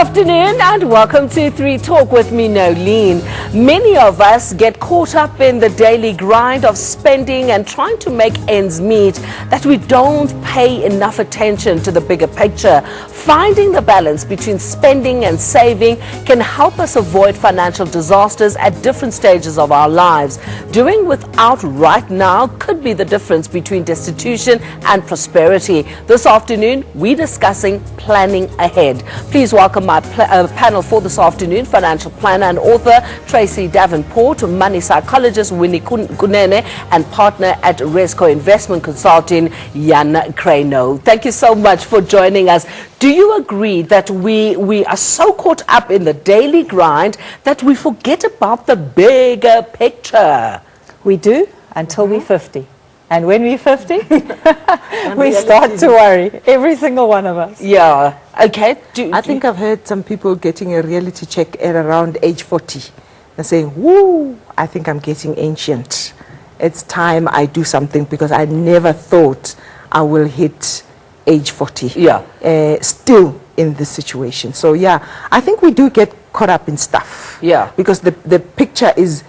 afternoon and welcome to 3 Talk with me, Nolene. Many of us get caught up in the daily grind of spending and trying to make ends meet that we don't pay enough attention to the bigger picture. Finding the balance between spending and saving can help us avoid financial disasters at different stages of our lives. Doing without right now could be the difference between destitution and prosperity. This afternoon, we're discussing planning ahead. Please welcome my panel for this afternoon: financial planner and author Tracy Davenport, money psychologist Winnie Kunene, and partner at Resco Investment Consulting Jan Kreno. Thank you so much for joining us. Do you agree that we are so caught up in the daily grind that we forget about the bigger picture? We do until we're 50. And when we're 50, we start to worry, every single one of us. Yeah, okay. I think I've heard some people getting a reality check at around age 40 and saying, woo, I think I'm getting ancient. It's time I do something because I never thought I will hit age 40. Yeah. Still in this situation. So yeah, I think we do get caught up in stuff. Yeah. Because the picture is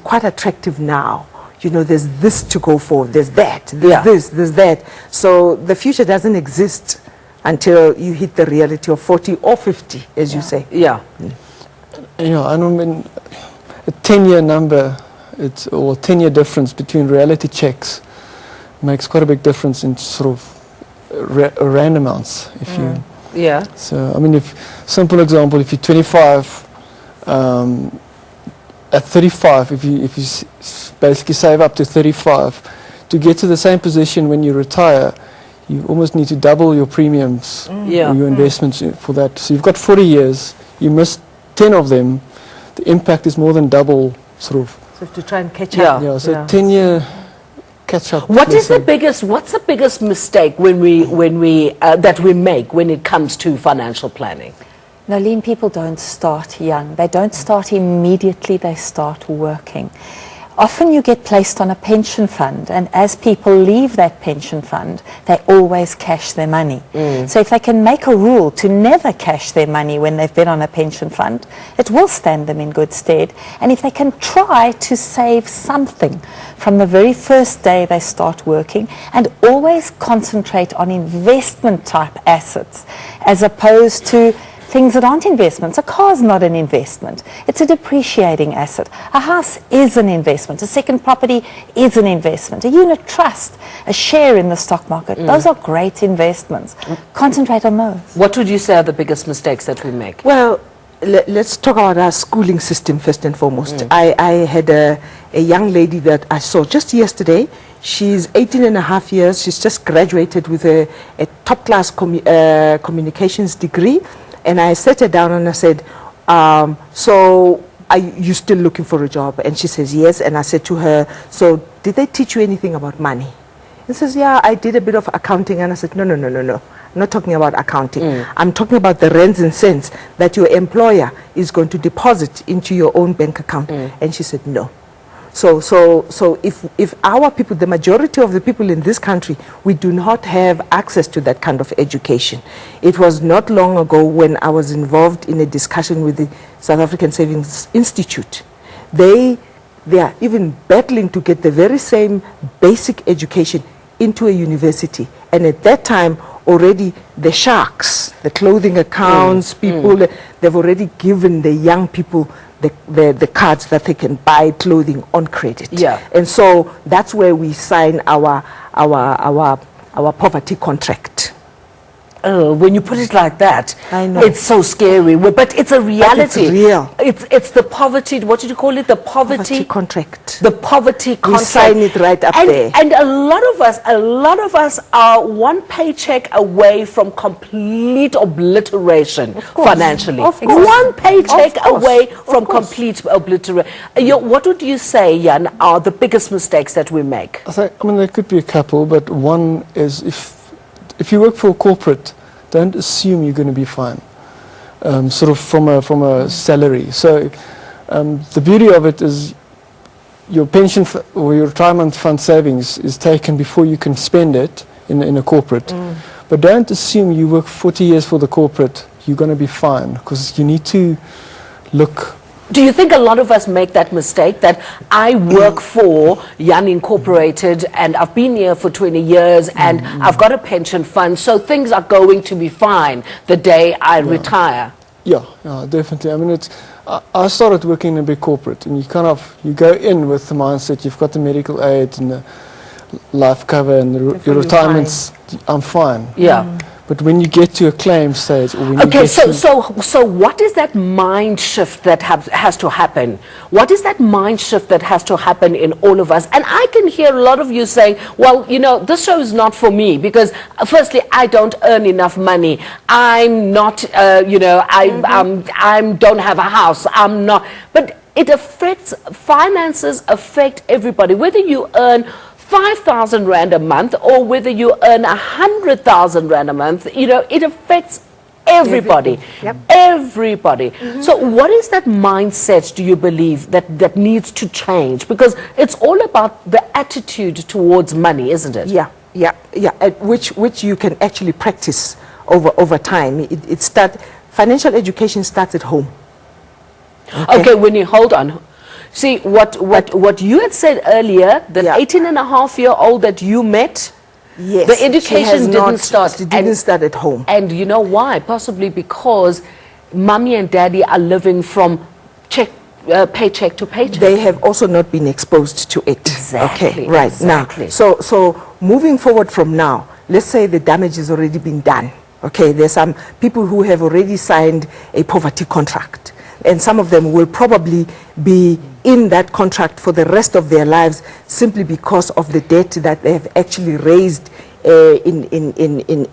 quite attractive now. You know, there's this to go for, there's that, there's that. So the future doesn't exist until you hit the reality of 40 or 50, as you say. Yeah. Yeah, I mean, a 10-year number, or 10-year difference between reality checks makes quite a big difference in sort of rand amounts. If you, yeah. So, I mean, simple example, if you're 25, at 35, if you basically save up to 35, to get to the same position when you retire, you almost need to double your premiums or your investments for that. So you've got 40 years, you missed 10 of them, the impact is more than double, sort of. So to try and catch up. Yeah, so 10-year catch up. What's the biggest mistake that we make when it comes to financial planning? Nolene, people don't start young. They don't start immediately, they start working. Often you get placed on a pension fund, and as people leave that pension fund, they always cash their money. So if they can make a rule to never cash their money when they've been on a pension fund, it will stand them in good stead. And if they can try to save something from the very first day they start working, and always concentrate on investment type assets as opposed to things that aren't investments. A car's not an investment. It's a depreciating asset. A house is an investment. A second property is an investment. A unit trust, a share in the stock market. Those are great investments. Concentrate on those. What would you say are the biggest mistakes that we make? Well, let's talk about our schooling system first and foremost. I had a young lady that I saw just yesterday. She's 18 and a half years. She's just graduated with a top-class communications degree. And I sat her down and I said, so are you still looking for a job? And she says, yes. And I said to her, so did they teach you anything about money? And she says, yeah, I did a bit of accounting. And I said, no. I'm not talking about accounting. I'm talking about the rands and cents that your employer is going to deposit into your own bank account. And she said, no. So if our people, the majority of the people in this country, we do not have access to that kind of education. It was not long ago when I was involved in a discussion with the South African Savings Institute. They are even battling to get the very same basic education into a university. And at that time, already the sharks, the clothing accounts, people, they've already given the young people the cards that they can buy clothing on credit. Yeah. And so that's where we sign our poverty contract. When you put it like that, I know. It's so scary. But it's a reality. But it's real. It's the poverty, what did you call it? The poverty contract. The poverty contract. We sign it right up there. And a lot of us are one paycheck away from complete obliteration financially. Of course. One paycheck away from complete obliteration. What would you say, Jan, are the biggest mistakes that we make? I mean, there could be a couple, but one is if you work for a corporate, don't assume you're going to be fine, sort of from a salary. So the beauty of it is your pension or your retirement fund savings is taken before you can spend it in a corporate. But don't assume you work 40 years for the corporate, you're going to be fine, because you need to look. Do you think a lot of us make that mistake, that I work for Young Incorporated and I've been here for 20 years and I've got a pension fund, so things are going to be fine the day I retire? Yeah, definitely. I mean, I started working in a big corporate, and you go in with the mindset you've got the medical aid and the life cover and your retirements. I'm fine. Yeah. But when you get to a claim stage, or when you Okay, get so what is that mind shift that has to happen? What is that mind shift that has to happen in all of us? And I can hear a lot of you saying, well, you know, this show is not for me because, firstly, I don't earn enough money. I'm not, you know, I don't have a house. I'm not. But it affects, finances affect everybody, whether you earn 5,000 Rand a month or whether you earn 100,000 Rand a month, you know, it affects everybody. Everybody. So what is that mindset, do you believe, that needs to change? Because it's all about the attitude towards money, isn't it? Yeah, which you can actually practice over time. Financial education starts at home. Okay, Winnie, hold on. See, what you had said earlier, the 18-and-a-half-year-old that you met, yes, the education didn't start. It didn't start at home. And you know why? Possibly because mommy and daddy are living from paycheck to paycheck. They have also not been exposed to it. Exactly. Okay, right. Exactly. Now, so moving forward from now, let's say the damage has already been done. Okay, there's some people who have already signed a poverty contract, and some of them will probably be in that contract for the rest of their lives simply because of the debt that they have actually raised in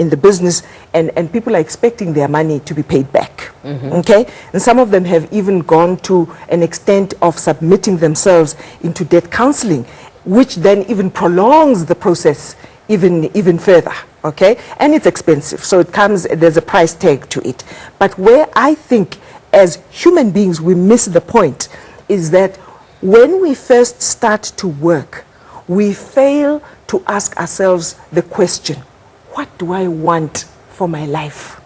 the business, and people are expecting their money to be paid back. Okay, and some of them have even gone to an extent of submitting themselves into debt counseling, which then even prolongs the process even further. Okay, and it's expensive, so there's a price tag to it. But where I think as human beings we miss the point is that when we first start to work, we fail to ask ourselves the question, what do I want for my life?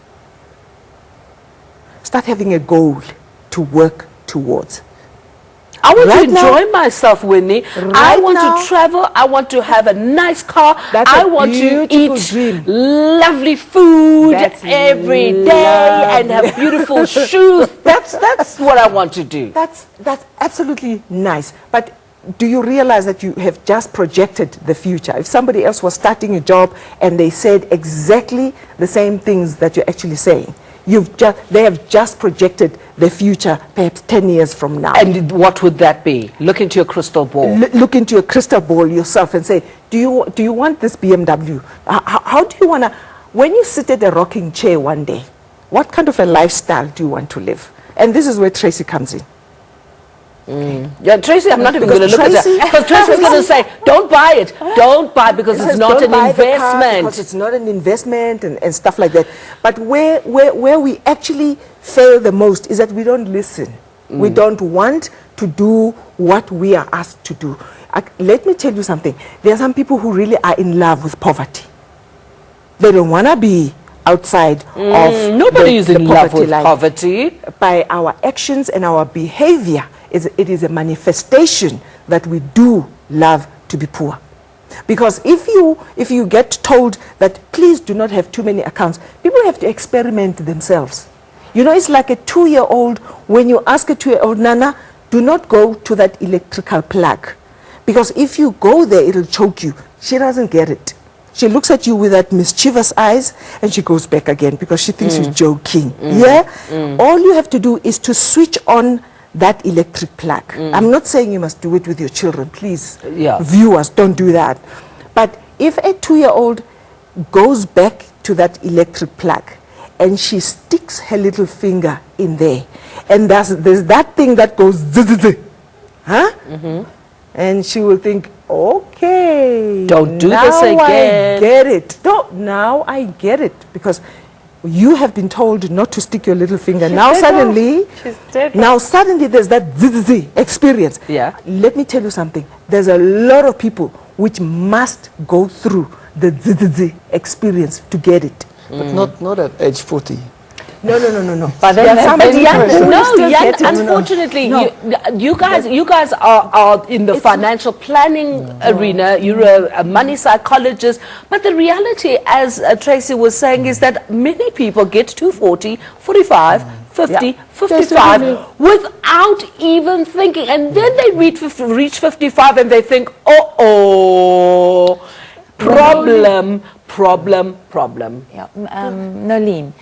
Start having a goal to work towards. I want to enjoy myself, Winnie. I want to travel. I want to have a nice car. I want to eat lovely food every day and have beautiful shoes. That's what I want to do. That's absolutely nice. But do you realize that you have just projected the future? If somebody else was starting a job and they said exactly the same things that you're actually saying, they have just projected the future perhaps 10 years from now. And what would that be? Look into your crystal ball. Look into your crystal ball yourself and say, do you want this BMW? How do you want to, when you sit at a rocking chair one day, what kind of a lifestyle do you want to live? And this is where Tracy comes in. Yeah, Tracy, I'm not even going to look at that. Because Tracy's going to say, don't buy it. Don't buy because it's not an investment. Because it's not an investment and stuff like that. But where we actually fail the most is that we don't listen. We don't want to do what we are asked to do. Let me tell you something. There are some people who really are in love with poverty. They don't want to be outside of nobody is in love with line. poverty. By our actions and our behavior, it is a manifestation that we do love to be poor. Because if you get told that please do not have too many accounts, people have to experiment themselves. You know, it's like a 2-year-old. When you ask a 2-year-old, Nana, do not go to that electrical plug, because if you go there, it'll choke you. She doesn't get it. She looks at you with that mischievous eyes and she goes back again because she thinks you're joking. All you have to do is to switch on that electric plug. I'm not saying you must do it with your children, please. Viewers, don't do that. But if a 2-year-old goes back to that electric plug and she sticks her little finger in there, and there's that thing that goes zzz, and she will think, okay, don't do this again. I get it. Now I get it, because you have been told not to stick your little finger. Now suddenly there's that zzz experience. Let me tell you something. There's a lot of people which must go through the zzz experience to get it. But not at age 40. No. But then somebody Unfortunately, you guys are in the financial planning arena. You're a money psychologist. But the reality, as Tracy was saying, is that many people get to 40, 45, 50, 55 without even thinking. And then they reach 55 and they think, problem. Yeah, Nolene,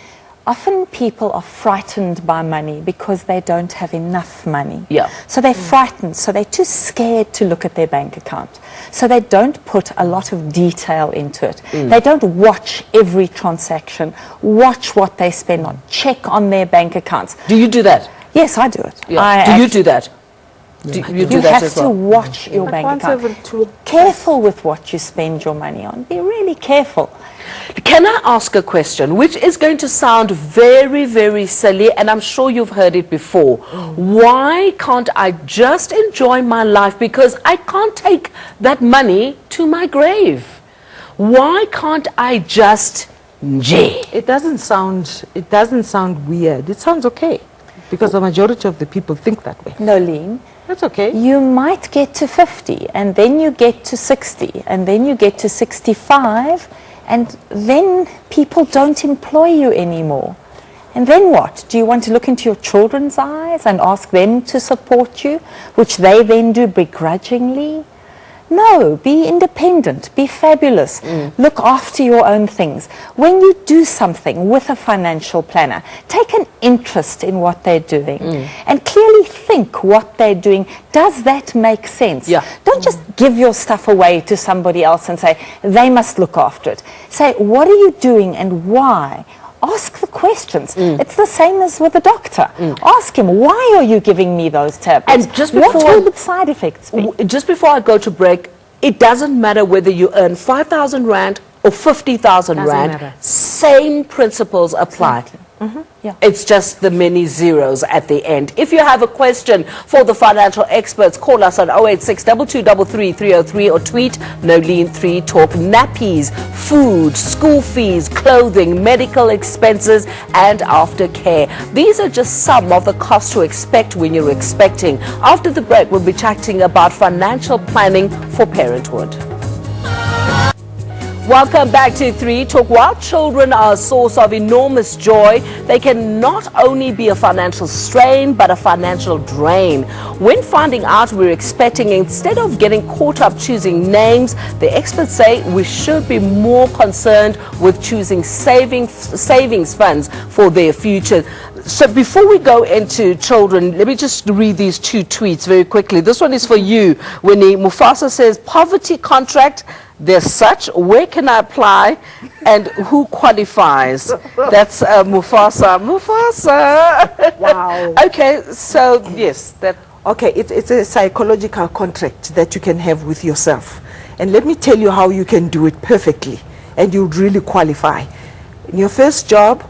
often people are frightened by money because they don't have enough money. Yeah. So they're frightened, so they're too scared to look at their bank account. So they don't put a lot of detail into it. They don't watch every transaction, watch what they spend on, check on their bank accounts. Do you do that? Yes, I do it. Yeah. Do you do that? You have to watch your bank account. Careful with what you spend your money on. Be really careful. Can I ask a question, which is going to sound very, very silly, and I'm sure you've heard it before. Why can't I just enjoy my life because I can't take that money to my grave? Why can't I just enjoy? It doesn't sound weird. It sounds okay, because the majority of the people think that way. Nolene, That's okay. you might get to 50, and then you get to 60, and then you get to 65, and then people don't employ you anymore. And then what? Do you want to look into your children's eyes and ask them to support you, which they then do begrudgingly? No, be independent, be fabulous, look after your own things. When you do something with a financial planner, take an interest in what they're doing and clearly think what they're doing. Does that make sense? Yeah. Don't just give your stuff away to somebody else and say, they must look after it. Say, what are you doing and why? Ask the questions. It's the same as with a doctor. Ask him, why are you giving me those tablets? And just what before- will the side effects be? Just before I go to break, it doesn't matter whether you earn 5,000 Rand or 50,000 Doesn't Rand. matter. Same principles apply. Yeah. It's just the many zeros at the end. If you have a question for the financial experts, call us on 086 2233 303 or tweet Nolene3 Talk. Nappies, food, school fees, clothing, medical expenses, and aftercare. These are just some of the costs to expect when you're expecting. After the break, we'll be chatting about financial planning for parenthood. Welcome back to 3 Talk. While children are a source of enormous joy, they can not only be a financial strain, but a financial drain. When finding out we're expecting, instead of getting caught up choosing names, the experts say we should be more concerned with choosing savings funds for their future. So before we go into children, let me just read these two tweets very quickly. This one is for you, Winnie. Mufasa says, poverty contract, there's such, where can I apply and who qualifies? That's Mufasa. Mufasa! Wow. Okay, so yes, that... Okay, it's a psychological contract that you can have with yourself. And let me tell you how you can do it perfectly and you'd really qualify. In your first job,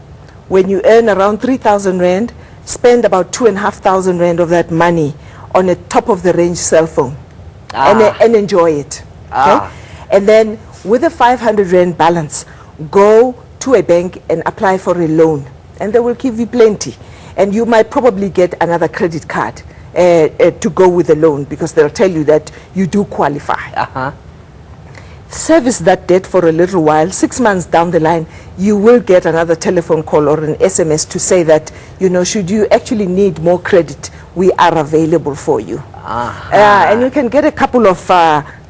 when you earn around 3,000 Rand, spend about 2,500 Rand of that money on a top-of-the-range cell phone and enjoy it. Okay? And then with a 500 Rand balance, go to a bank and apply for a loan. And they will give you plenty. And you might probably get another credit card to go with the loan because they'll tell you that you do qualify. Service that debt for a little while. 6 months down the line, you will get another telephone call or an SMS to say that, you know, should you actually need more credit, we are available for you. And you can get a couple of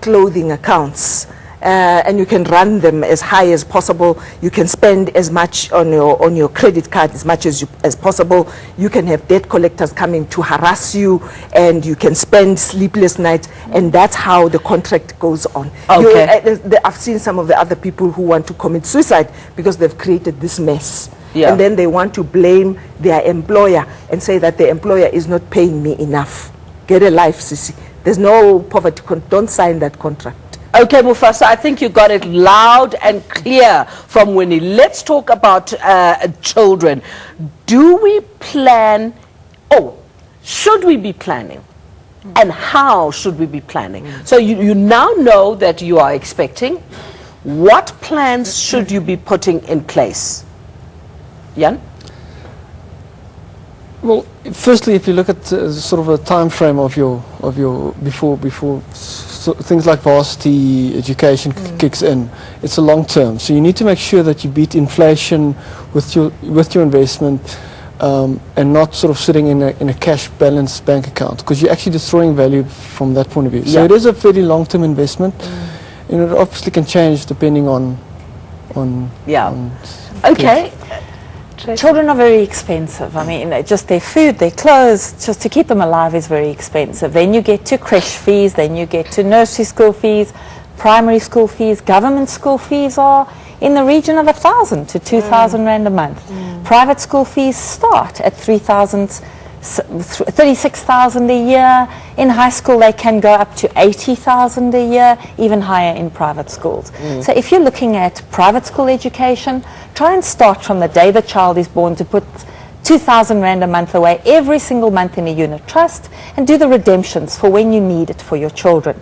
clothing accounts and you can run them as high as possible. You can spend as much on your credit card as much as possible. You can have debt collectors coming to harass you and you can spend sleepless nights, and that's how the contract goes on. Okay. I've seen some of the other people who want to commit suicide because they've created this mess. Yeah. And then they want to blame their employer and say that the employer is not paying me enough. Get a life, Sissy. There's no poverty. Don't sign that contract. Okay, Mufasa, I think you got it loud and clear from Winnie. Let's talk about children. Do we plan, should we be planning? And how should we be planning? So you now know that you are expecting. What plans should you be putting in place? Jan? Well, firstly, if you look at sort of a time frame of your before things like varsity education kicks in, it's a long term. So you need to make sure that you beat inflation with your investment, and not sort of sitting in a cash balanced bank account, because you're actually destroying value from that point of view. So it is a fairly long term investment, and it obviously can change depending on Okay. Children are very expensive. I mean, just their food, their clothes, just to keep them alive is very expensive. Then you get to creche fees, then you get to nursery school fees, primary school fees. Government school fees are in the region of 1,000 to 2,000 rand a month. Private school fees start at 36,000 a year. In high school they can go up to 80,000 a year, even higher in private schools. So if you're looking at private school education, try and start from the day the child is born to put 2,000 rand a month away every single month in a unit trust, and do the redemptions for when you need it for your children.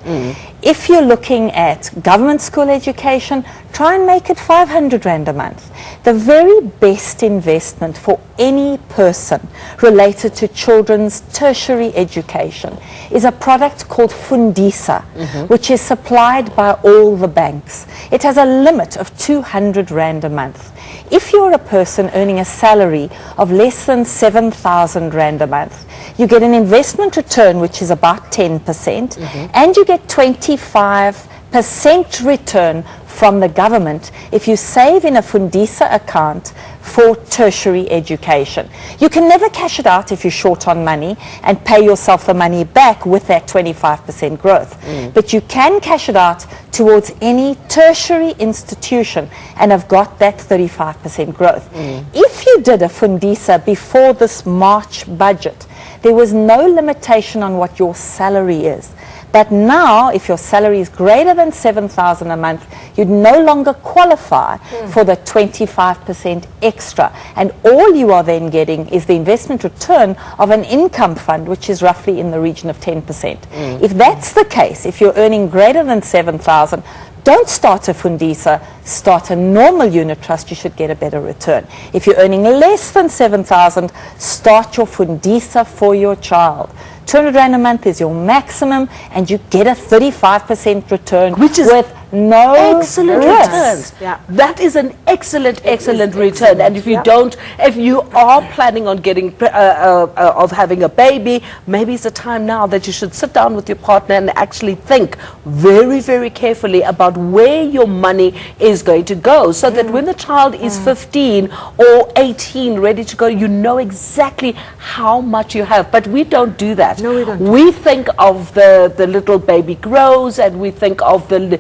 If you're looking at government school education, try and make it 500 rand a month. The very best investment for any person related to children's tertiary education is a product called Fundisa, which is supplied by all the banks. It has a limit of 200 rand a month. If you're a person earning a salary of less than 7,000 rand a month, you get an investment return which is about 10%, and you get 25% return from the government if you save in a Fundisa account for tertiary education. You can never cash it out if you're short on money and pay yourself the money back with that 25% growth. But you can cash it out towards any tertiary institution and have got that 35% growth. If you did a Fundisa before this March budget, there was no limitation on what your salary is. But now, if your salary is greater than 7,000 a month, you'd no longer qualify for the 25% extra. And all you are then getting is the investment return of an income fund, which is roughly in the region of 10%. If that's the case, if you're earning greater than 7,000, don't start a Fundisa, start a normal unit trust, you should get a better return. If you're earning less than 7,000, start your Fundisa for your child. 200 rand a month is your maximum, and you get a 35% return, which is with no excellent risk. returns. That is an excellent return. And if you don't, if you are planning on getting of having a baby, maybe it's a time now that you should sit down with your partner and actually think very carefully about where your money is going to go, so that when the child is 15 or 18 ready to go, you know exactly how much you have. But we don't do that. No, we don't. We think of the little baby grows, and we think of the,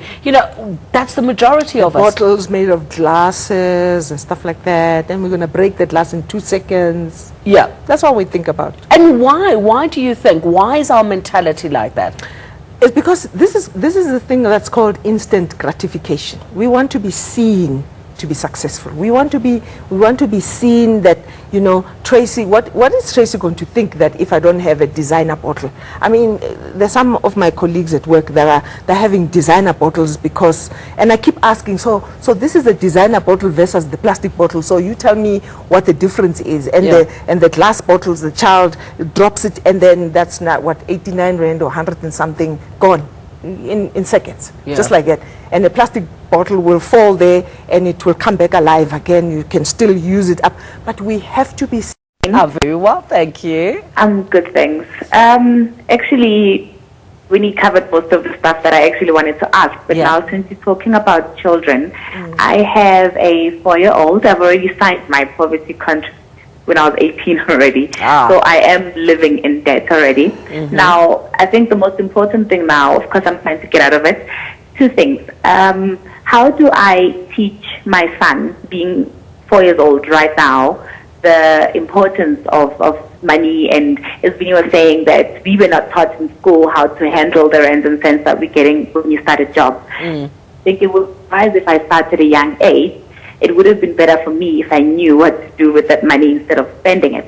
that's the majority of us. Bottles made of glasses and stuff like that, and we're going to break the glass in 2 seconds. Yeah. That's all we think about. And why? Why do you think? Why is our mentality like that? It's because this is the thing that's called instant gratification. We want to be seen to be successful. We want to be seen that, Tracy, what is Tracy going to think that if I don't have a designer bottle? I mean, there's some of my colleagues at work that they're having designer bottles because, and I keep asking, so this is the designer bottle versus the plastic bottle, so you tell me what the difference is. And the glass bottles, the child drops it, and then that's not 89 rand or 100 and something gone in seconds, just like that. And the plastic bottle will fall there and it will come back alive again. You can still use it up, but we have to be seen. Very well, thank you. Good, thanks. Actually, Winnie covered most of the stuff that I actually wanted to ask, but now since you're talking about children, I have a 4-year-old. I've already signed my poverty contract when I was 18 already. So I am living in debt already. Now, I think the most important thing now, of course I'm trying to get out of it, 2 things. How do I teach my son, being 4 years old right now, the importance of money? And as Winnie was saying, that we were not taught in school how to handle the rand and cents that we're getting when you start a job. I think it would be wise if I started at a young age. It would have been better for me if I knew what to do with that money instead of spending it.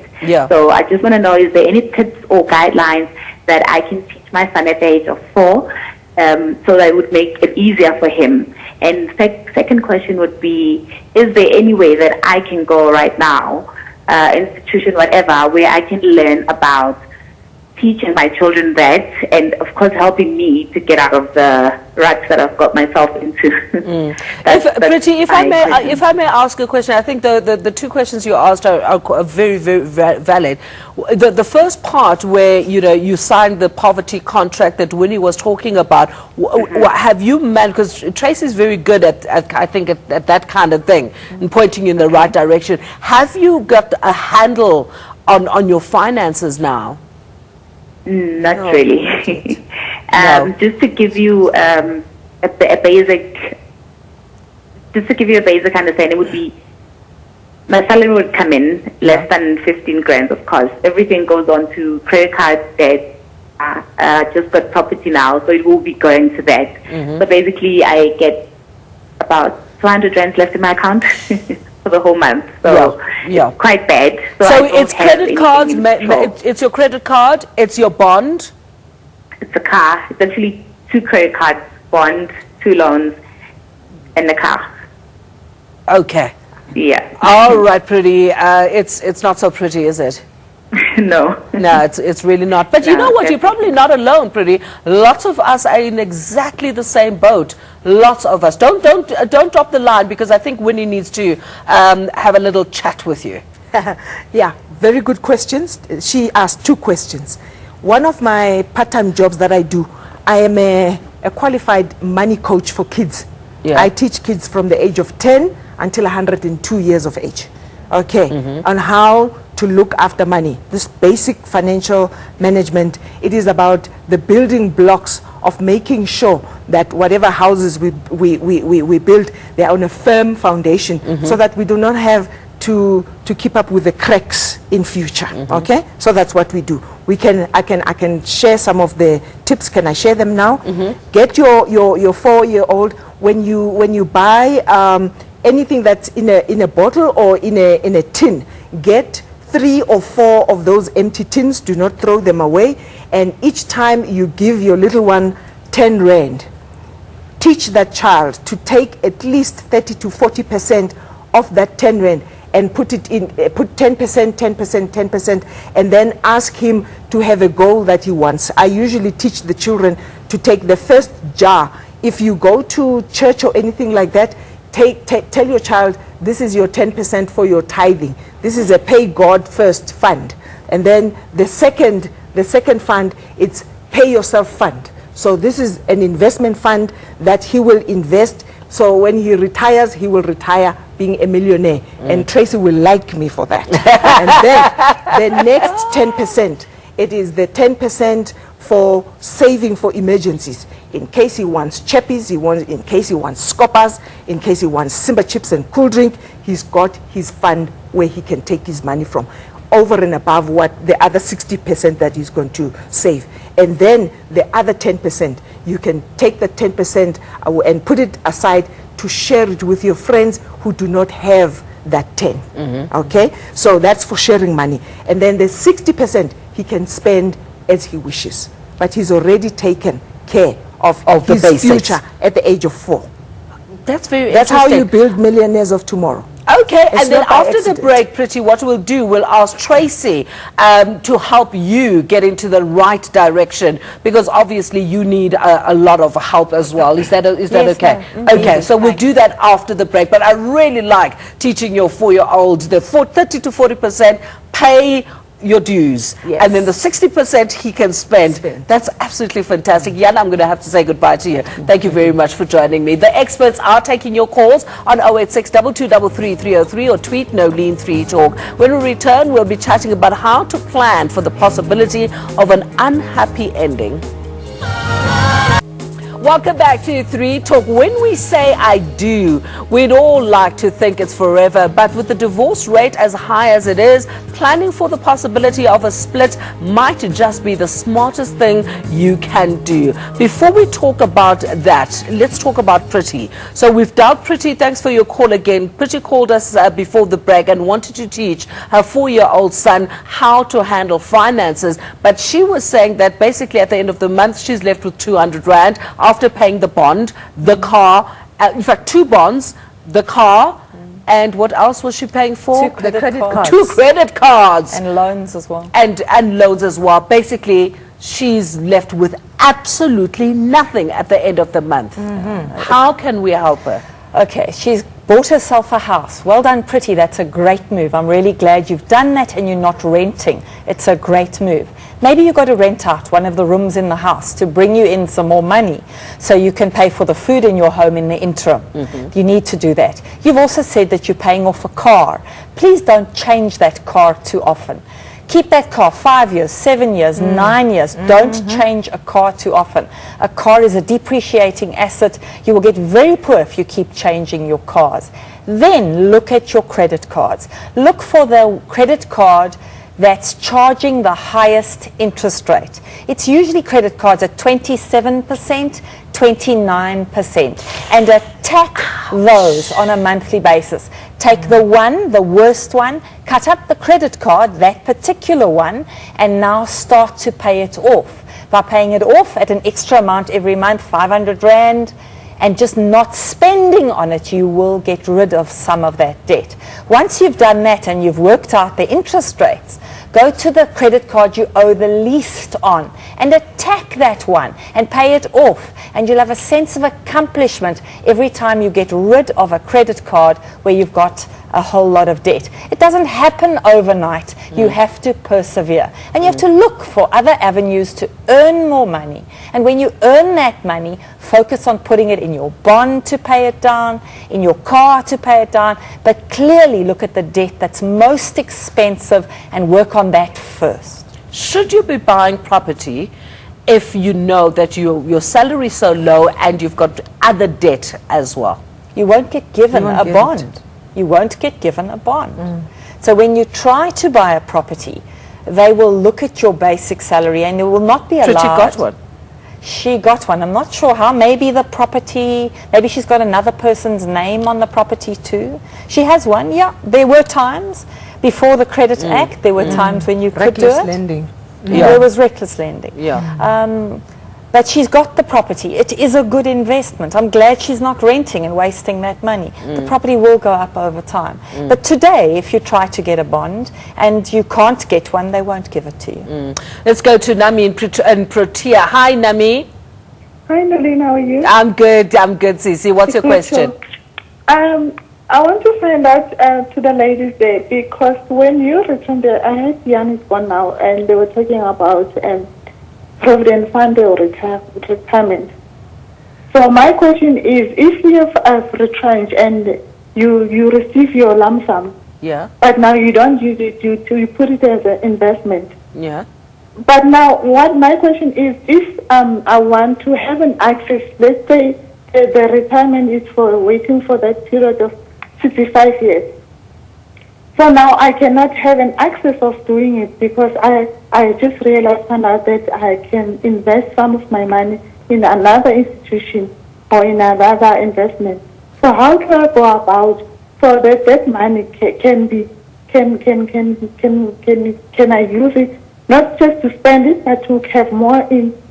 So I just want to know, is there any tips or guidelines that I can teach my son at the age of 4 so that it would make it easier for him? And second question would be, is there any way that I can go right now institution, whatever, where I can learn about teaching my children that, and of course helping me to get out of the ruts that I've got myself into. If I may ask a question, I think the two questions you asked are very, very valid. The first part where you signed the poverty contract that Winnie was talking about, have you managed, because Tracy's very good at that kind of thing and pointing you in the right direction. Have you got a handle on your finances now? Not really. No. Just to give you a basic understanding, would be my salary would come in less than 15 grand, of course. Everything goes on to credit card debt. Just got property now, so it will be going to that. So basically, I get about 200 rand left in my account for the whole month. So it's quite bad. So it's credit cards, it's your credit card, it's your bond? It's a car. It's actually 2 credit cards, bond, 2 loans, and a car. Okay. Yeah. All right, pretty. It's not so pretty, is it? No. No, it's really not. But you know what? You're probably not alone, pretty. Lots of us are in exactly the same boat. Lots of us. Don't drop the line, because I think Winnie needs to have a little chat with you. Yeah, very good questions. She asked 2 questions. One of my part-time jobs that I do, I am a qualified money coach for kids. Yeah. I teach kids from the age of 10 until 102 years of age. Okay, on how to look after money. This basic financial management, it is about the building blocks of making sure that whatever houses we build, they are on a firm foundation, so that we do not have to keep up with the cracks in future. Okay, so that's what we do. I can share some of the tips. Can I share them now? Get your 4-year-old, when you buy anything that's in a bottle or in a tin, get 3 or 4 of those empty tins. Do not throw them away. And each time you give your little one 10 rand, teach that child to take at least 30 to 40% of that 10 rand and put it in, put 10%, 10%, 10%, and then ask him to have a goal that he wants. I usually teach the children to take the first jar. If you go to church or anything like that, tell your child, this is your 10% for your tithing. This is a pay God first fund. And then the second fund, it's pay yourself fund. So this is an investment fund that he will invest. So when he retires, he will retire being a millionaire. And Tracy will like me for that. And then the next 10%, it is the 10% for saving for emergencies. In case he wants chappies, in case he wants scoppers, in case he wants Simba chips and cool drink, he's got his fund where he can take his money from, over and above what the other 60% that he's going to save. And then the other 10%, you can take the 10% and put it aside to share it with your friends who do not have that 10. Okay, so that's for sharing money. And then the 60% he can spend as he wishes, but he's already taken care of his the basics. future at the age of 4. That's very That's how interesting. you build millionaires of tomorrow. Okay, It's and then not by after the accident. break, Pretty, what we'll do, we'll ask Tracy to help you get into the right direction, because obviously you need a lot of help as well. Is that okay? Okay, so we'll do that after the break. But I really like teaching your 4-year-olds the 30 to 40% pay your dues, and then the 60% he can spend. That's absolutely fantastic. Jan, I'm going to have to say goodbye to you. Thank you very much for joining me. The experts are taking your calls on 086 2233 303 or tweet NoLean3Talk. When we return, we'll be chatting about how to plan for the possibility of an unhappy ending. Welcome back to 3 Talk. When we say I do, we'd all like to think it's forever, but with the divorce rate as high as it is, planning for the possibility of a split might just be the smartest thing you can do. Before we talk about that, let's talk about Pretty. So we've dealt Pretty. Thanks for your call again. Pretty called us before the break and wanted to teach her 4-year-old son how to handle finances, but she was saying that basically at the end of the month she's left with 200 rand after paying the bond, the car, in fact 2 bonds, the car, And what else was she paying for? Two credit cards. 2 credit cards. And loans as well. And loans as well. Basically, she's left with absolutely nothing at the end of the month. How can we help her? Okay, she's bought herself a house. Well done, Pretty. That's a great move. I'm really glad you've done that and you're not renting. It's a great move. Maybe you've got to rent out one of the rooms in the house to bring you in some more money so you can pay for the food in your home in the interim. You need to do that. You've also said that you're paying off a car. Please don't change that car too often. Keep that car 5 years, 7 years, 9 years. Don't change a car too often. A car is a depreciating asset. You will get very poor if you keep changing your cars. Then look at your credit cards. Look for the credit card that's charging the highest interest rate. It's usually credit cards at 27%, 29%, and attack those on a monthly basis. Take the worst one, cut up the credit card, that particular one, and now start to pay it off. By paying it off at an extra amount every month, 500 Rand, and just not spending on it, you will get rid of some of that debt. Once you've done that and you've worked out the interest rates, go to the credit card you owe the least on and attack that one and pay it off. And you'll have a sense of accomplishment every time you get rid of a credit card where you've got a whole lot of debt. It doesn't happen overnight. You have to persevere. And you have to look for other avenues to earn more money. And when you earn that money, focus on putting it in your bond to pay it down, in your car to pay it down, but clearly look at the debt that's most expensive and work on that first. Should you be buying property if you know that your salary is so low and you've got other debt as well? You won't get given a bond. You won't get given a bond. So when you try to buy a property, they will look at your basic salary and it will not be allowed. But she got one. She got one. I'm not sure how. Maybe the property, maybe she's got another person's name on the property too. She has one, yeah. There were times before the Credit Act, there were times when you could do it. Reckless lending. Yeah. There was reckless lending. Yeah. But she's got the property. It is a good investment. I'm glad she's not renting and wasting that money. The property will go up over time. But today, if you try to get a bond and you can't get one, they won't give it to you. Let's go to Nami in Protea. Hi, Nami. Hi, Nalina, how are you? I'm good, Sisi. What's your question? I want to find out to the ladies there, because when you returned there, I heard Jan is gone now, and they were talking about Provident Fund or retirement. So my question is, if you have retrenched and you receive your lump sum, Yeah. but now you don't use it, you put it as an investment. Yeah. But now, what my question is, if I want to have an access, let's say the retirement is for waiting for that period of 65 years. So now I cannot have an access of doing it because I just realized out that I can invest some of my money in another institution or in another investment. So how do I go about so that that money can I use it not just to spend it but to have more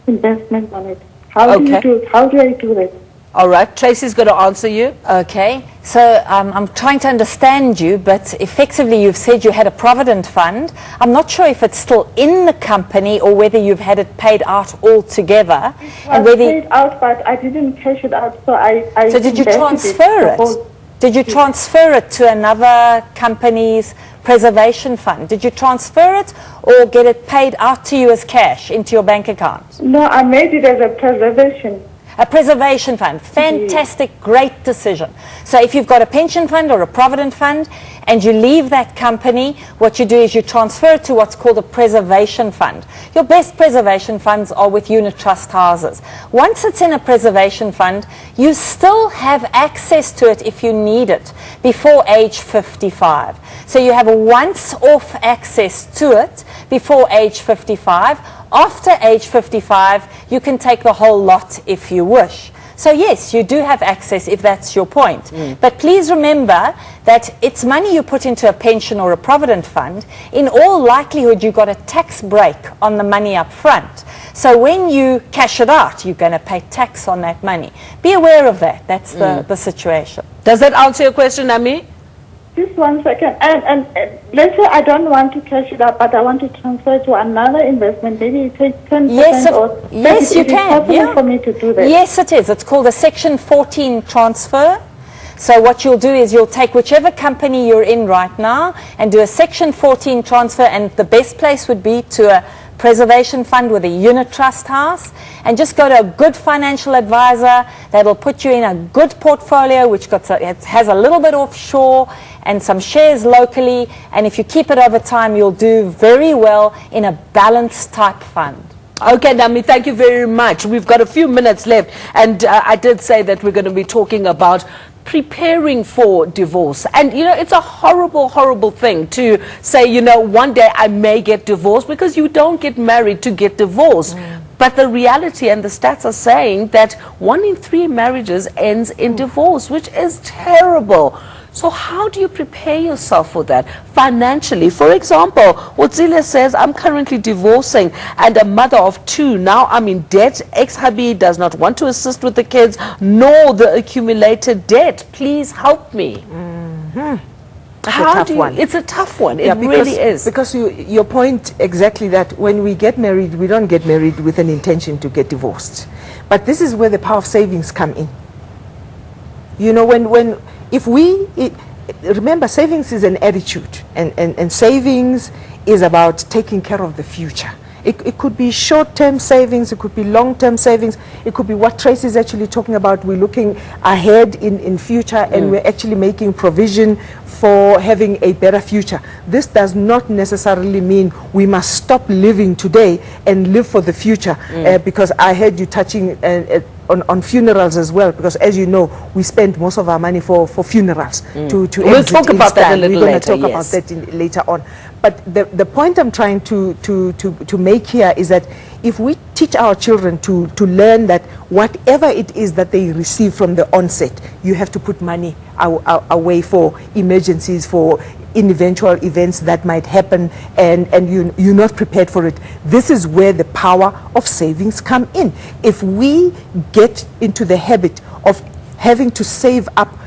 investment on it? How do I do that? All right. Tracy's going to answer you. Okay, so I'm trying to understand you, but effectively you've said you had a Provident Fund. I'm not sure if it's still in the company or whether you've had it paid out altogether. And whether paid out, but I didn't cash it out, so I So did you transfer it? Did you transfer it to another company's preservation fund? Did you transfer it or get it paid out to you as cash into your bank account? No, I made it as a preservation. A preservation fund. Fantastic, great decision. So if you've got a pension fund or a provident fund and you leave that company, what you do is you transfer it to what's called a preservation fund. Your best preservation funds are with unit trust houses. Once it's in a preservation fund, you still have access to it if you need it before age 55. So you have a once-off access to it before age 55. After age 55, you can take the whole lot if you wish. So yes, you do have access if that's your point. But please remember that it's money you put into a pension or a provident fund. In all likelihood, you got a tax break on the money up front. So when you cash it out, you're going to pay tax on that money. Be aware of that. That's the situation. Does that answer your question, Ami? Just 1 second. And let's say I don't want to cash it up, but I want to transfer to another investment. Maybe it takes 10% Yes, you can. Is it possible for me to do that? Yes, it is. It's called a Section 14 transfer. So what you'll do is you'll take whichever company you're in right now and do a Section 14 transfer, and the best place would be to a preservation fund with a unit trust house, and just go to a good financial advisor that'll put you in a good portfolio which has a little bit offshore and some shares locally, and if you keep it over time you'll do very well in a balanced type fund. Okay, Nami, thank you very much. We've got a few minutes left, and I did say that we're going to be talking about preparing for divorce. And you know, it's a horrible, horrible thing to say, you know, one day I may get divorced, because you don't get married to get divorced. But the reality and the stats are saying that 1 in 3 marriages ends in divorce, which is terrible. So how do you prepare yourself for that financially? For example, Utsile says, I'm currently divorcing and a mother of 2. Now I'm in debt. Ex-hubby does not want to assist with the kids, nor the accumulated debt. Please help me. That's a tough one. It's a tough one. It really is. Because your point exactly, that when we get married, we don't get married with an intention to get divorced. But this is where the power of savings come in. You know, remember, savings is an attitude, and savings is about taking care of the future. It could be short-term savings, it could be long-term savings, it could be what Tracy is actually talking about. We're looking ahead in future, and we're actually making provision for having a better future. This does not necessarily mean we must stop living today and live for the future, because I heard you touching on funerals as well, because as you know, we spend most of our money for funerals. We'll talk about that a little later. We're going to talk about that later on. But the point I'm trying to make here is that if we teach our children to learn that whatever it is that they receive from the onset, you have to put money away for emergencies, for eventual events that might happen, and you're not prepared for it. This is where the power of savings come in. If we get into the habit of having to save up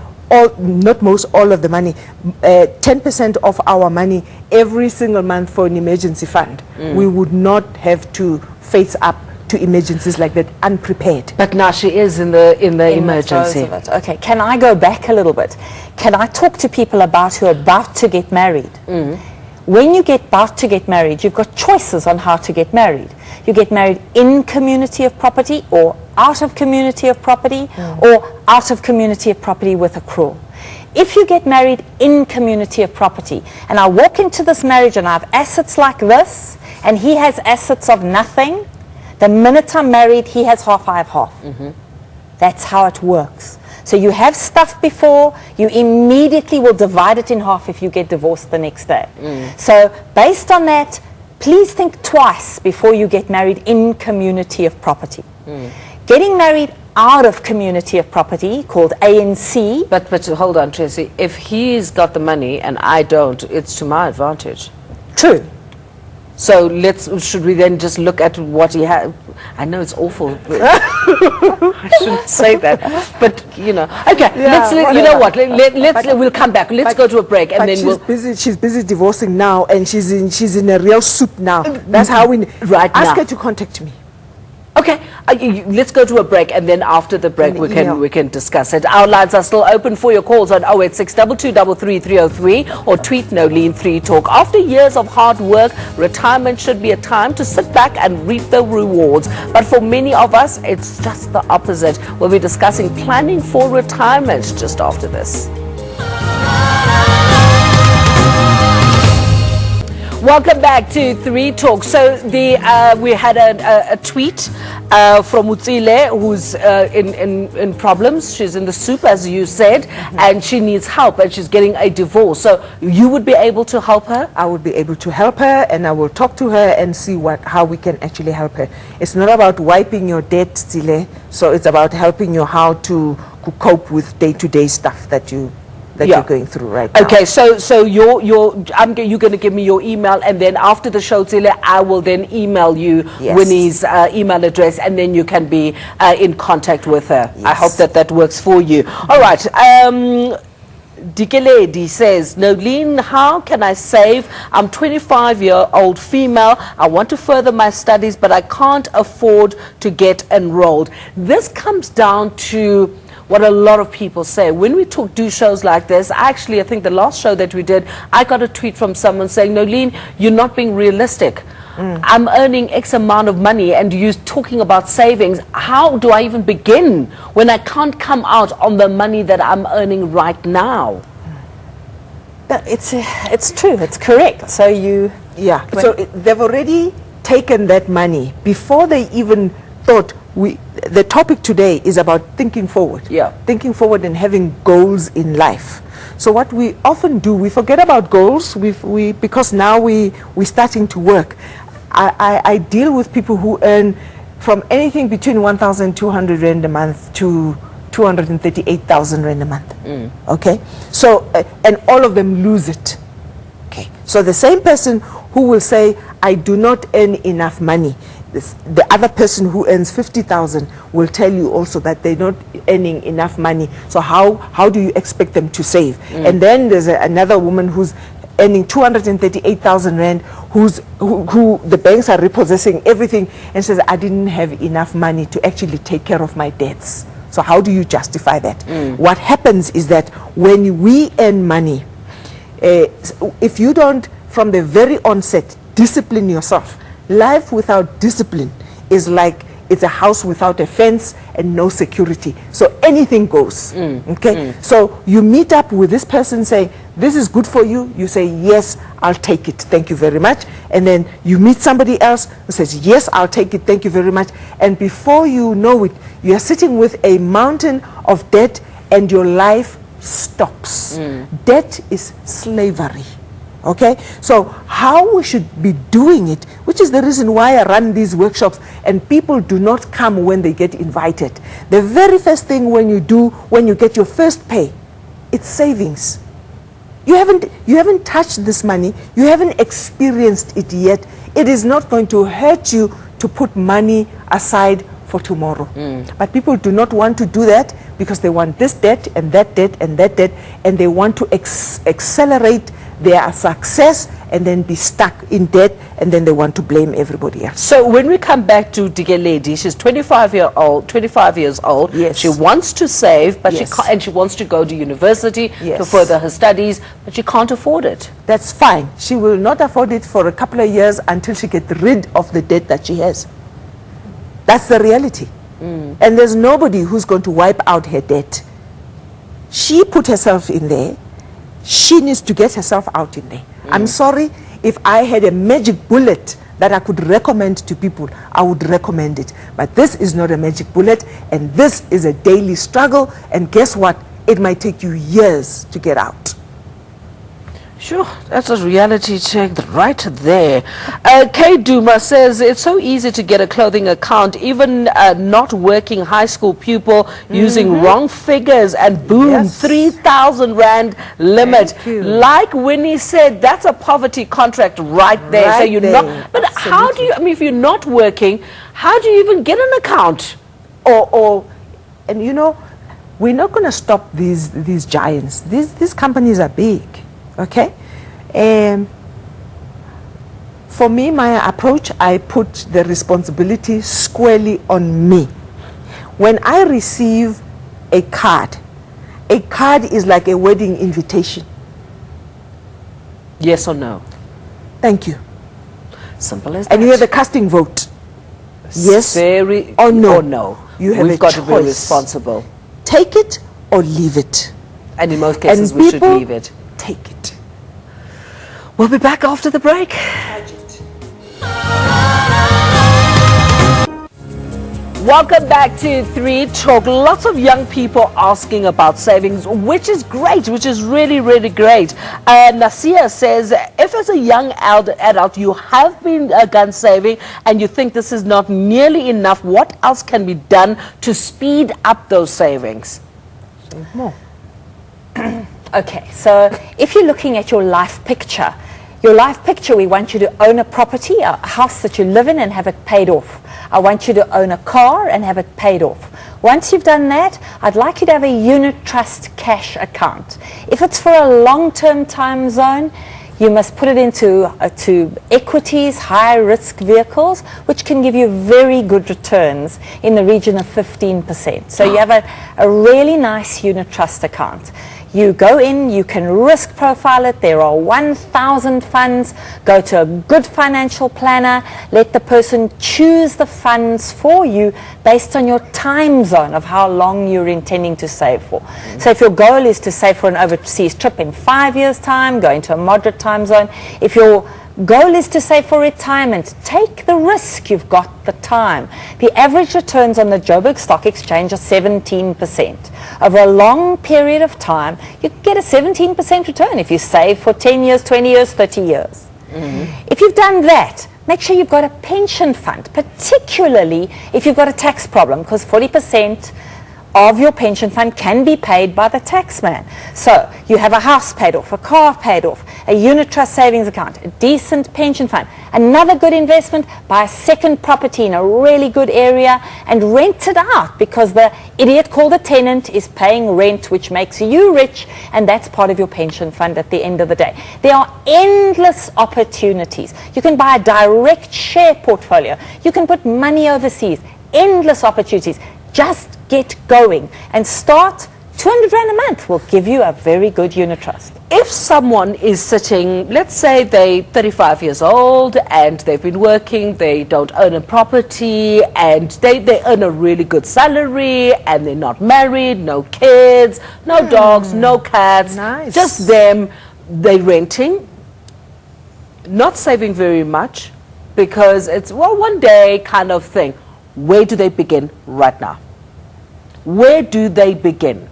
not most, all of the money, 10% of our money every single month for an emergency fund, we would not have to face up to emergencies like that unprepared. But now she is in the emergency. Okay, can I go back a little bit? Can I talk to people who are about to get married? When you get about to get married, you've got choices on how to get married. You get married in community of property, or out of community of property, or out of community of property with accrual. If you get married in community of property, and I walk into this marriage and I have assets like this, and he has assets of nothing, the minute I'm married, he has half, I have half. That's how it works. So you have stuff before, you immediately will divide it in half if you get divorced the next day. So based on that, please think twice before you get married in community of property. Getting married out of community of property, called ANC. But hold on, Tracy. If he's got the money and I don't, it's to my advantage. True. So should we then just look at what he has? I know it's awful. I shouldn't say that, but you know. Okay, you know what? We'll come back. Let's go to a break, and then she's busy divorcing now, and she's in a real soup now. That's how we ask her to contact me. Okay, let's go to a break, and then after the break we can discuss it. Our lines are still open for your calls on 086 2233 303 or tweet NoLean3Talk. After years of hard work, retirement should be a time to sit back and reap the rewards. But for many of us, it's just the opposite. We'll be discussing planning for retirement just after this. Welcome back to 3 Talk. So we had a tweet from Utsile, who's in problems. She's in the soup, as you said, and she needs help, and she's getting a divorce. So you would be able to help her? I would be able to help her, and I will talk to her and see how we can actually help her. It's not about wiping your debt, Tsile, so it's about helping you how to cope with day-to-day stuff that you're going through right now. Okay, so you're going to give me your email, and then after the show, Tsile, I will then email you Winnie's email address, and then you can be in contact with her. I hope that works for you. All right. Dikeledi says, Nolene, how can I save? I'm 25-year-old female. I want to further my studies, but I can't afford to get enrolled. This comes down to what a lot of people say. When we do shows like this, actually, I think the last show that we did, I got a tweet from someone saying, Nolene, you're not being realistic. I'm earning X amount of money and you're talking about savings. How do I even begin when I can't come out on the money that I'm earning right now? But it's true, it's correct. So you... Yeah, so they've already taken that money before they even thought. The topic today is about thinking forward. Yeah. Thinking forward and having goals in life. So what we often do, we forget about goals because now we're starting to work. I deal with people who earn from anything between 1,200 Rand a month to 238,000 Rand a month. Okay? So, and all of them lose it. Okay. So the same person who will say, I do not earn enough money, the other person who earns 50,000 will tell you also that they're not earning enough money. So how do you expect them to save? And then there's another woman who's earning 238,000 Rand, who the banks are repossessing everything, and says, I didn't have enough money to actually take care of my debts. So how do you justify that? What happens is that when we earn money, if you don't, from the very onset, discipline yourself, life without discipline is like it's a house without a fence and no security. So anything goes. Okay? So you meet up with this person, say, this is good for you. You say, yes, I'll take it. Thank you very much. And then you meet somebody else who says, yes, I'll take it. Thank you very much. And before you know it, you are sitting with a mountain of debt and your life stops. Debt is slavery. Okay, so how we should be doing it, which is the reason why I run these workshops, and people do not come when they get invited. The very first thing when you do, when you get your first pay, it's savings. You haven't touched this money, you haven't experienced it yet. It is not going to hurt you to put money aside for tomorrow. But people do not want to do that because they want this debt and that debt and that debt, and they want to accelerate their success and then be stuck in debt, and then they want to blame everybody else. So when we come back to Dikeledi, she's 25 years old. Yes. She wants to save, but Yes. she can't, and she wants to go to university to Yes. further her studies, but she can't afford it. That's fine. She will not afford it for a couple of years until she gets rid of the debt that she has. That's the reality. And there's nobody who's going to wipe out her debt. She put herself in there. She needs to get herself out in there. I'm sorry, if I had a magic bullet that I could recommend to people, I would recommend it. But this is not a magic bullet, and this is a daily struggle, and guess what? It might take you years to get out. Sure, that's a reality check right there. Kay Duma says it's so easy to get a clothing account, even not working high school pupil using wrong figures, and boom, Yes. 3,000 Rand limit. Thank you. Like Winnie said, that's a poverty contract right there. So Right you're there. not. But how do you? I mean, if you're not working, how do you even get an account? And you know, we're not going to stop these giants. These companies are big, okay? For me, my approach, I put the responsibility squarely on me. When I receive a card is like a wedding invitation. Yes or no? Thank you. Simple as that. And you have the casting vote. Yes Very or no. Or no. You have We've a got to be choice. responsible. Take it or leave it. And in most cases, And we should people leave it. take it. We'll be back after the break. Welcome back to 3 Talk. Lots of young people asking about savings, which is great, which is really, really great. Nasia says, if as a young adult you have been gun saving and you think this is not nearly enough, what else can be done to speed up those savings? Save more. Okay, so if you're looking at your life picture, we want you to own a property, a house that you live in and have it paid off. I want you to own a car and have it paid off. Once you've done that, I'd like you to have a unit trust cash account. If it's for a long-term time zone, you must put it into to equities, high-risk vehicles, which can give you very good returns in the region of 15%. So you have a really nice unit trust account. You go in, you can risk profile it. There are 1,000 funds. Go to a good financial planner. Let the person choose the funds for you based on your time zone of how long you're intending to save for. So if your goal is to save for an overseas trip in 5 years' time, go into a moderate time zone. If your goal is to save for retirement, take the risk, you've got the time. The average returns on the Joburg Stock Exchange are 17%. Over a long period of time, you can get a 17% return if you save for 10 years, 20 years, 30 years. If you've done that, make sure you've got a pension fund, particularly if you've got a tax problem, because 40% of your pension fund can be paid by the taxman. So you have a house paid off, a car paid off, a unit trust savings account, a decent pension fund. Another good investment, buy a second property in a really good area and rent it out, because the idiot called a tenant is paying rent, which makes you rich, and that's part of your pension fund at the end of the day. There are endless opportunities. You can buy a direct share portfolio. You can put money overseas. Endless opportunities. Just get going and start. 200 Rand a month will give you a very good unit trust. If someone is sitting, let's say they're 35 years old and they've been working, they don't own a property, and they earn a really good salary, and they're not married, no kids, no dogs, no cats, just them, they're renting, not saving very much, because it's, well, one day kind of thing. Where do they begin right now? Where do they begin?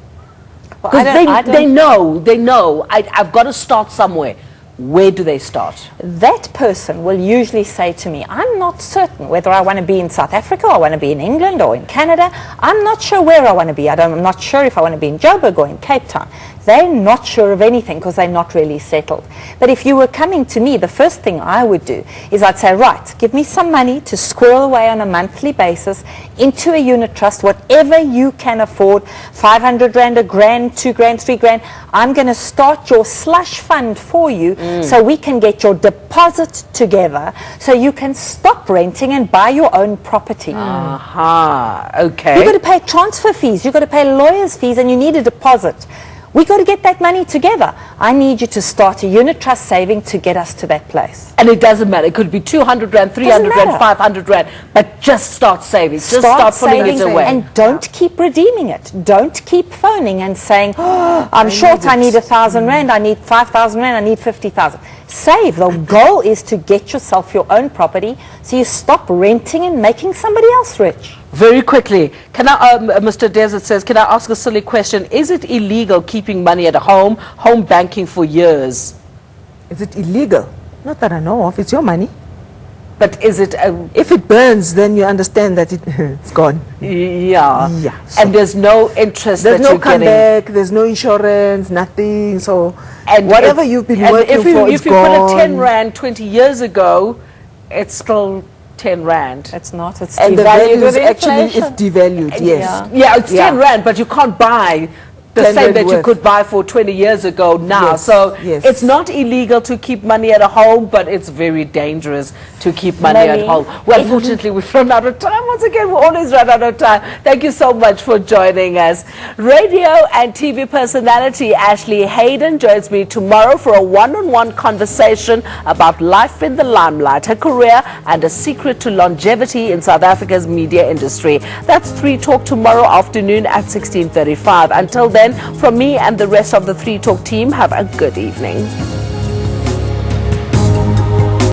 Because they know, I've got to start somewhere. Where do they start? That person will usually say to me, I'm not certain whether I want to be in South Africa, or I want to be in England or in Canada. I'm not sure where I want to be. I'm not sure if I want to be in Joburg or in Cape Town. They're not sure of anything because they're not really settled. But if you were coming to me, the first thing I would do is I'd say, right, give me some money to squirrel away on a monthly basis into a unit trust, whatever you can afford, 500 Rand, a grand, 2 grand, 3 grand. I'm going to start your slush fund for you so we can get your deposit together so you can stop renting and buy your own property. Okay. You've got to pay transfer fees, you've got to pay lawyers' fees, and you need a deposit. We've got to get that money together. I need you to start a unit trust saving to get us to that place. And it doesn't matter. It could be 200 Rand, 300 Rand, 500 Rand, but just start saving. Just start putting it away. And don't keep redeeming it. Don't keep phoning and saying, oh, I'm short, I need 1,000 Rand, I need 5,000 Rand, I need 50,000. Save. The goal is to get yourself your own property so you stop renting and making somebody else rich. Very quickly, can I, Mr. Desert says, can I ask a silly question? Is it illegal keeping money at home banking for years? Is it illegal? Not that I know of. It's your money. But is it... if it burns, then you understand that it's gone. Yeah. So and there's no interest there's that no you're getting. comeback, there's no insurance, nothing. So And whatever you've been working for is if you gone. put a 10 Rand 20 years ago, it's still 10 Rand. It's not. It's and devalued the value is with actually inflation. it's devalued. Yes. Yeah, it's 10 Rand, but you can't buy the 10 same Rand that you worth. could buy for 20 years ago now. Yes, So yes. it's not illegal to keep money at a home, but it's very dangerous to keep money at home. Well, fortunately, we've run out of time. Once again, we always run out of time. Thank you so much for joining us. Radio and TV personality Ashley Hayden joins me tomorrow for a one-on-one conversation about life in the limelight, her career, and a secret to longevity in South Africa's media industry. That's 3 Talk tomorrow afternoon at 16:35. Until then, from me and the rest of the 3 Talk team, have a good evening.